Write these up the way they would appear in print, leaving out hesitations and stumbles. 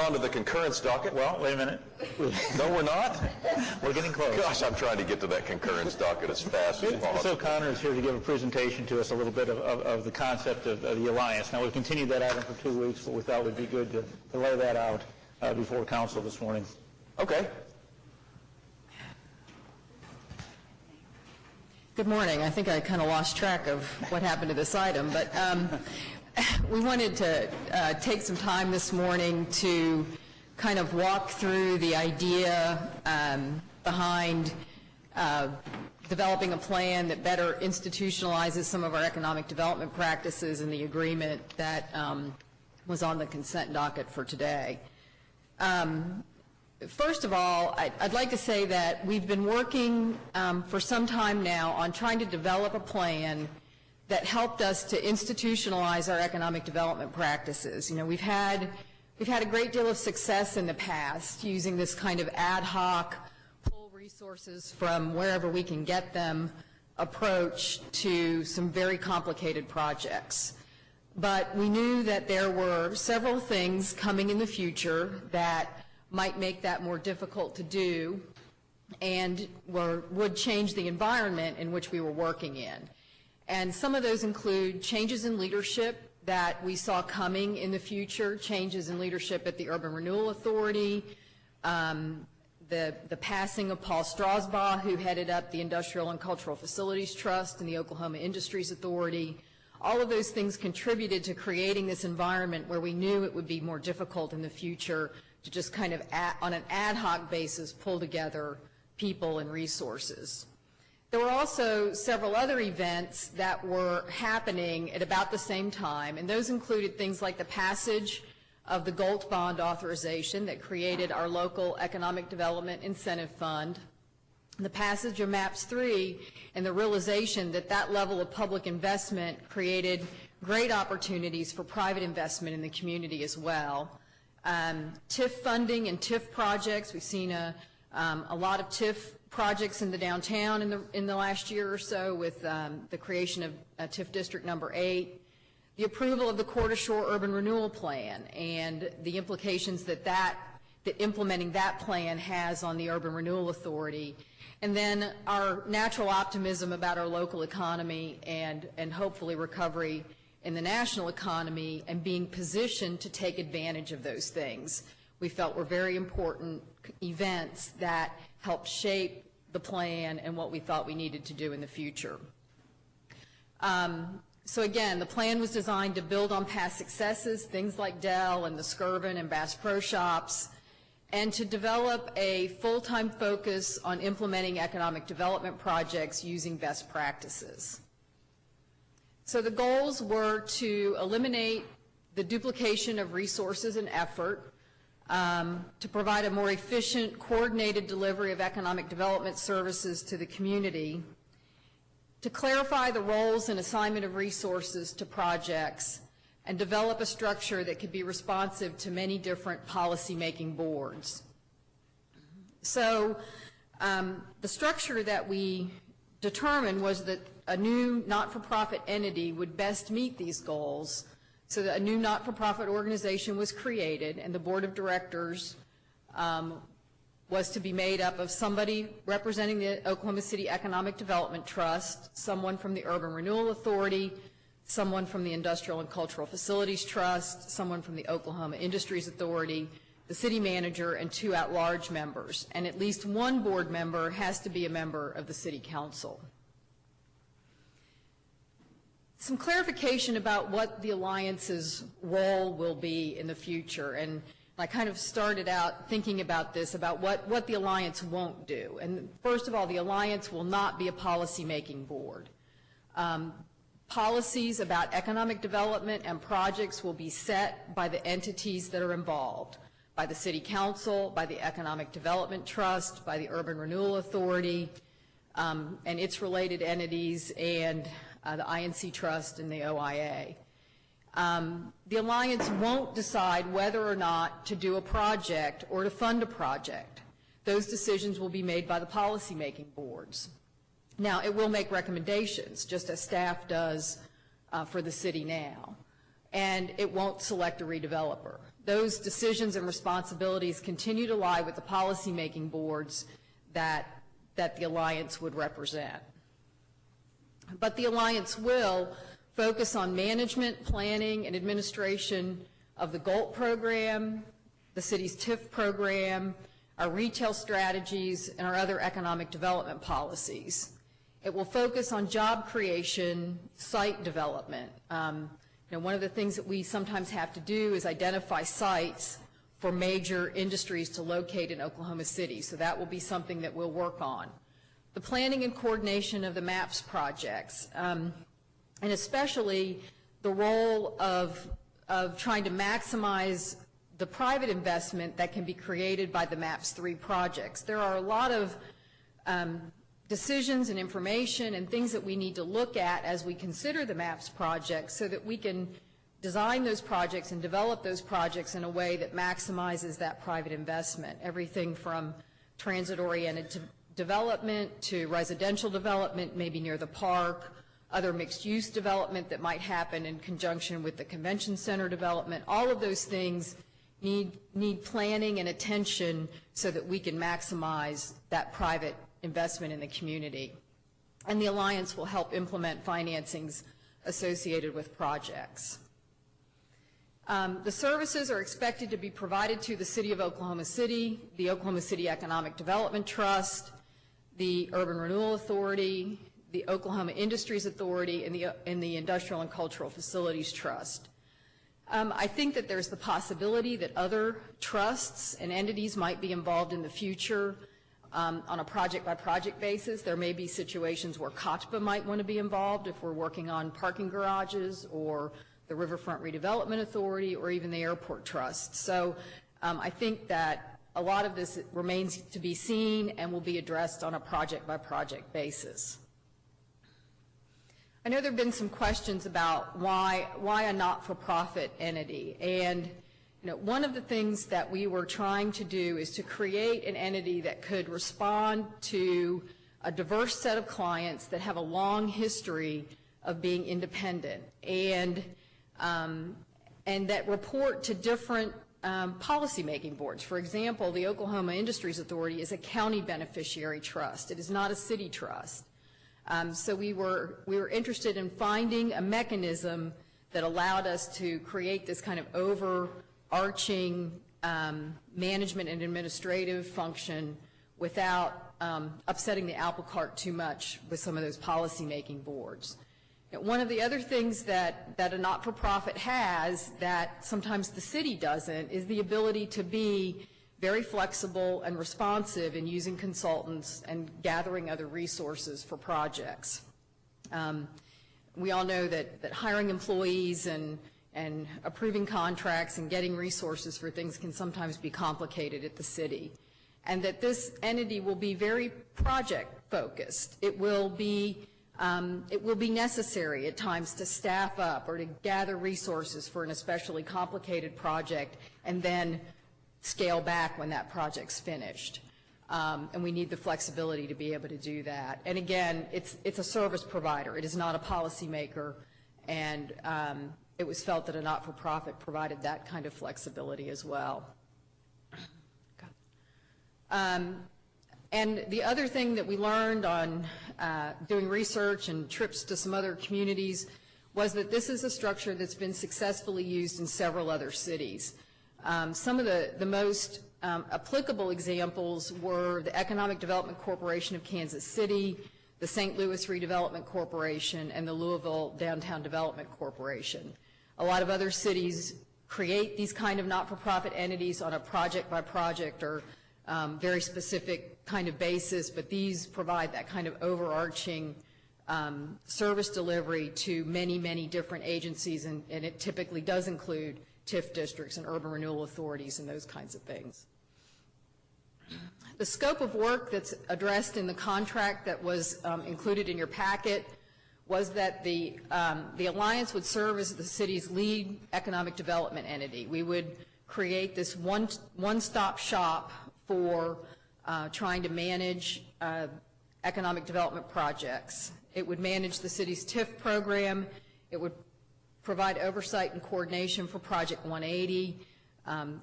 on to the concurrence docket. Well, wait a minute. No, we're not? We're getting close. Gosh, I'm trying to get to that concurrence docket as fast as Ms. possible. O'Connor is here to give a presentation to us a little bit of the concept of the alliance. Now, we've continued that item for 2 weeks, but we thought it would be good to lay that out before council this morning. Okay. Good morning. I think I kind of lost track of what happened to this item, but we wanted to take some time this morning to kind of walk through the idea behind developing a plan that better institutionalizes some of our economic development practices and the agreement that was on the consent docket for today. First of all, I'd like to say that we've been working for some time now on trying to develop a plan that helped us to institutionalize our economic development practices. You know, we've had a great deal of success in the past using this kind of ad hoc, pull resources from wherever we can get them approach to some very complicated projects. But we knew that there were several things coming in the future that might make that more difficult to do and would change the environment in which we were working in. And some of those include changes in leadership that we saw coming in the future, changes in leadership at the Urban Renewal Authority, the passing of Paul Strasbaugh, who headed up the Industrial and Cultural Facilities Trust and the Oklahoma Industries Authority. All of those things contributed to creating this environment where we knew it would be more difficult in the future to just kind of on an ad hoc basis pull together people and resources. There were also several other events that were happening at about the same time, and those included things like the passage of the GOLT bond authorization that created our local Economic Development Incentive Fund, the passage of MAPS 3, and the realization that that level of public investment created great opportunities for private investment in the community as well. TIF funding and TIF projects. We've seen a lot of TIF projects in the downtown in the last year or so with the creation of TIF District Number 8, the approval of the Core to Shore Urban Renewal Plan and the implications that implementing that plan has on the Urban Renewal Authority, and then our natural optimism about our local economy and hopefully recovery in the national economy and being positioned to take advantage of those things. We felt were very important events that helped shape the plan and what we thought we needed to do in the future. So again, the plan was designed to build on past successes, things like Dell and the Skirvin and Bass Pro Shops, and to develop a full-time focus on implementing economic development projects using best practices. So the goals were to eliminate the duplication of resources and effort, to provide a more efficient, coordinated delivery of economic development services to the community, to clarify the roles and assignment of resources to projects, and develop a structure that could be responsive to many different policy-making boards. So the structure that we determined was that a new not-for-profit entity would best meet these goals, so that a new not-for-profit organization was created, and the board of directors was to be made up of somebody representing the Oklahoma City Economic Development Trust, someone from the Urban Renewal Authority, someone from the Industrial and Cultural Facilities Trust, someone from the Oklahoma Industries Authority, the city manager, and 2 at-large members. And at least 1 board member has to be a member of the city council. Some clarification about what the alliance's role will be in the future. And I kind of started out thinking about this, about what the alliance won't do. And first of all, the alliance will not be a policy-making board. Policies about economic development and projects will be set by the entities that are involved, by the City Council, by the Economic Development Trust, by the Urban Renewal Authority, and its related entities, and the INC Trust and the OIA. The alliance won't decide whether or not to do a project or to fund a project. Those decisions will be made by the policy-making boards. Now, it will make recommendations, just as staff does for the city now, and it won't select a redeveloper. those decisions and responsibilities continue to lie with the policymaking boards that the Alliance would represent. But the Alliance will focus on management, planning, and administration of the GOLT program, the city's TIF program, our retail strategies, and our other economic development policies. It will focus on job creation, site development. One of the things that we sometimes have to do is identify sites for major industries to locate in Oklahoma City, so that will be something that we'll work on. The planning and coordination of the MAPS projects, and especially the role of trying to maximize the private investment that can be created by the MAPS 3 projects. There are a lot of decisions and information and things that we need to look at as we consider the MAPS projects so that we can design those projects and develop those projects in a way that maximizes that private investment. Everything from transit-oriented development to residential development, maybe near the park, other mixed-use development that might happen in conjunction with the convention center development. All of those things need planning and attention so that we can maximize that private investment in the community. And the Alliance will help implement financings associated with projects. The services are expected to be provided to the City of Oklahoma City, the Oklahoma City Economic Development Trust, the Urban Renewal Authority, the Oklahoma Industries Authority, and the Industrial and Cultural Facilities Trust. I think that there's the possibility that other trusts and entities might be involved in the future on a project-by-project basis. There may be situations where COTPA might want to be involved if we're working on parking garages or the Riverfront Redevelopment Authority or even the Airport Trust. So I think that a lot of this remains to be seen and will be addressed on a project-by-project basis. I know there have been some questions about why a not-for-profit entity, and one of the things that we were trying to do is to create an entity that could respond to a diverse set of clients that have a long history of being independent and that report to different policymaking boards. For example, the Oklahoma Industries Authority is a county beneficiary trust. It is not a city trust. So we were interested in finding a mechanism that allowed us to create this kind of overarching management and administrative function without upsetting the apple cart too much with some of those policymaking boards. One of the other things that a not-for-profit has that sometimes the city doesn't is the ability to be very flexible and responsive in using consultants and gathering other resources for projects. We all know that hiring employees and approving contracts and getting resources for things can sometimes be complicated at the city, and that this entity will be very project-focused. It will be necessary at times to staff up or to gather resources for an especially complicated project and then scale back when that project's finished. And we need the flexibility to be able to do that. And again, it's a service provider. It is not a policymaker, and it was felt that a not-for-profit provided that kind of flexibility as well. And the other thing that we learned on doing research and trips to some other communities was that this is a structure that's been successfully used in several other cities. Some of the most applicable examples were the Economic Development Corporation of Kansas City, the St. Louis Redevelopment Corporation, and the Louisville Downtown Development Corporation. A lot of other cities create these kind of not-for-profit entities on a project-by-project or very specific kind of basis, but these provide that kind of overarching service delivery to many, many different agencies, and it typically does include TIF districts and urban renewal authorities and those kinds of things. The scope of work that's addressed in the contract that was included in your packet was that the Alliance would serve as the city's lead economic development entity. We would create this one-stop shop for trying to manage economic development projects. It would manage the city's TIF program. It would provide oversight and coordination for Project 180.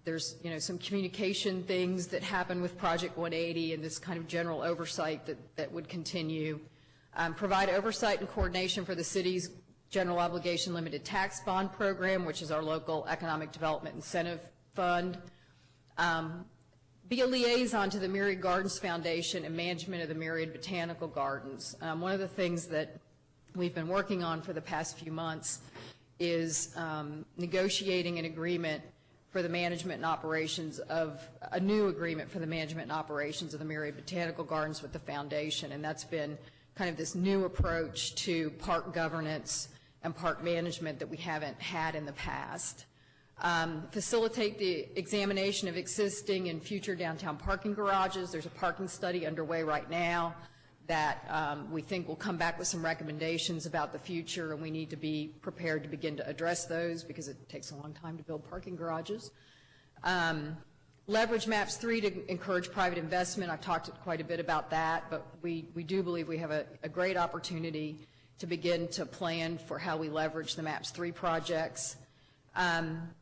There's, some communication things that happen with Project 180 and this kind of general oversight that would continue. Provide oversight and coordination for the city's General Obligation Limited Tax Bond Program, which is our local economic development incentive fund. Be a liaison to the Myriad Gardens Foundation and management of the Myriad Botanical Gardens. One of the things that we've been working on for the past few months is negotiating an agreement for the management and operations of, a new agreement for the management and operations of the Myriad Botanical Gardens with the foundation, and that's been kind of this new approach to park governance and park management that we haven't had in the past. Facilitate the examination of existing and future downtown parking garages. There's a parking study underway right now that we think will come back with some recommendations about the future, and we need to be prepared to begin to address those because it takes a long time to build parking garages. Leverage MAPS 3 to encourage private investment. I've talked quite a bit about that, but we do believe we have a great opportunity to begin to plan for how we leverage the MAPS 3 projects.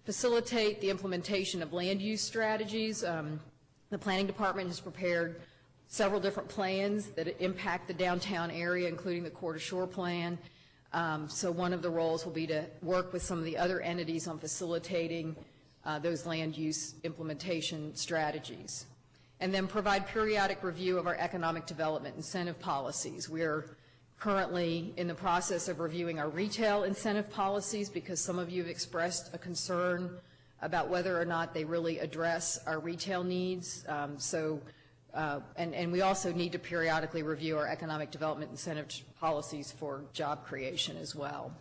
Facilitate the implementation of land use strategies. The planning department has prepared several different plans that impact the downtown area, including the Core to Shore plan. So one of the roles will be to work with some of the other entities on facilitating those land use implementation strategies. And then provide periodic review of our economic development incentive policies. We're currently in the process of reviewing our retail incentive policies because some of you have expressed a concern about whether or not they really address our retail needs. And we also need to periodically review our economic development incentive policies for job creation as well.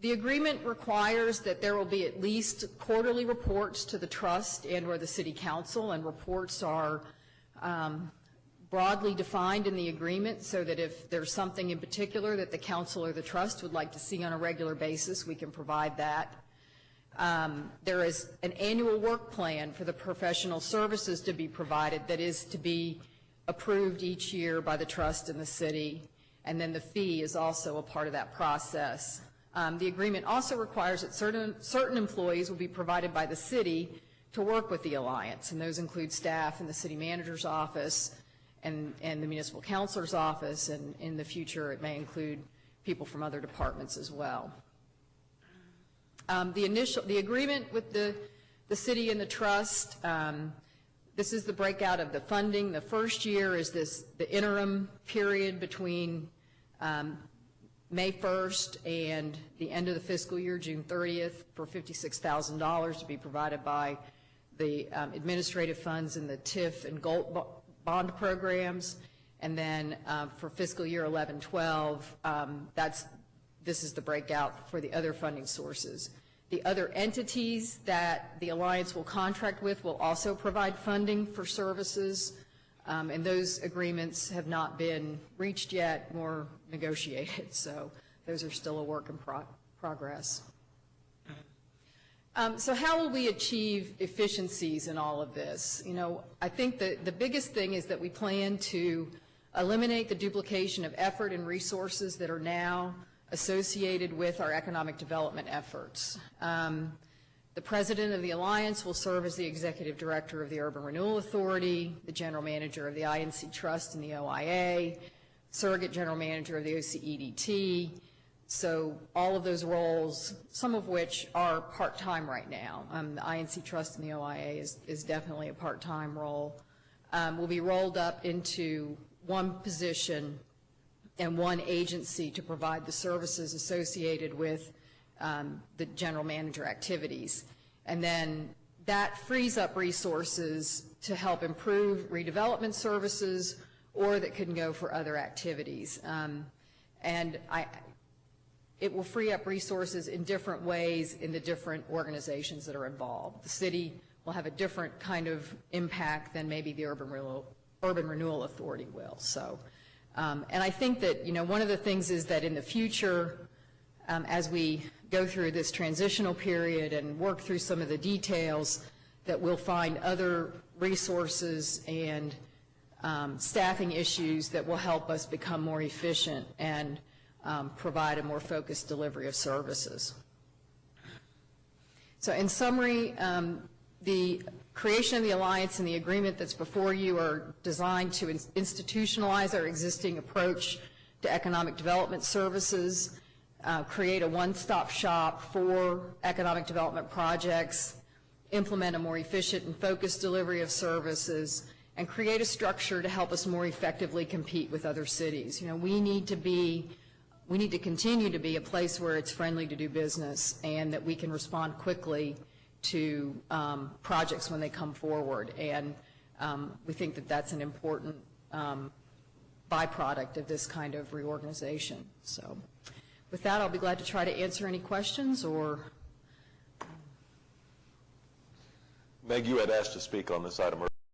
The agreement requires that there will be at least quarterly reports to the trust and or the city council, and reports are broadly defined in the agreement so that if there's something in particular that the council or the trust would like to see on a regular basis, we can provide that. There is an annual work plan for the professional services to be provided that is to be approved each year by the trust and the city, and then the fee is also a part of that process. The agreement also requires that certain employees will be provided by the city to work with the Alliance, and those include staff in the city manager's office and the municipal counselor's office, and in the future it may include people from other departments as well. The agreement with the city and the trust, this is the breakout of the funding. The first year is the interim period between May 1st and the end of the fiscal year, June 30th, for $56,000 to be provided by the administrative funds in the TIF and GOLT bond programs. And then for fiscal year 11-12, this is the breakout for the other funding sources. The other entities that the Alliance will contract with will also provide funding for services, and those agreements have not been reached yet nor negotiated, so those are still a work in progress. So how will we achieve efficiencies in all of this? I think the biggest thing is that we plan to eliminate the duplication of effort and resources that are now associated with our economic development efforts. The president of the Alliance will serve as the executive director of the Urban Renewal Authority, the general manager of the INC Trust and the OIA, surrogate general manager of the OCEDT. So all of those roles, some of which are part-time right now. The INC Trust and the OIA is definitely a part-time role, will be rolled up into one position and one agency to provide the services associated with the general manager activities. And then that frees up resources to help improve redevelopment services or that can go for other activities. It will free up resources in different ways in the different organizations that are involved. The city will have a different kind of impact than maybe the Urban Renewal Authority will. So, and I think that, one of the things is that in the future, as we go through this transitional period and work through some of the details, that we'll find other resources and staffing issues that will help us become more efficient and provide a more focused delivery of services. So in summary, the creation of the alliance and the agreement that's before you are designed to institutionalize our existing approach to economic development services, create a one-stop shop for economic development projects, implement a more efficient and focused delivery of services, and create a structure to help us more effectively compete with other cities. You know, we need to continue to be a place where it's friendly to do business and that we can respond quickly to projects when they come forward. And we think that that's an important byproduct of this kind of reorganization. So with that, I'll be glad to try to answer any questions or... Meg, you had asked to speak on this item earlier.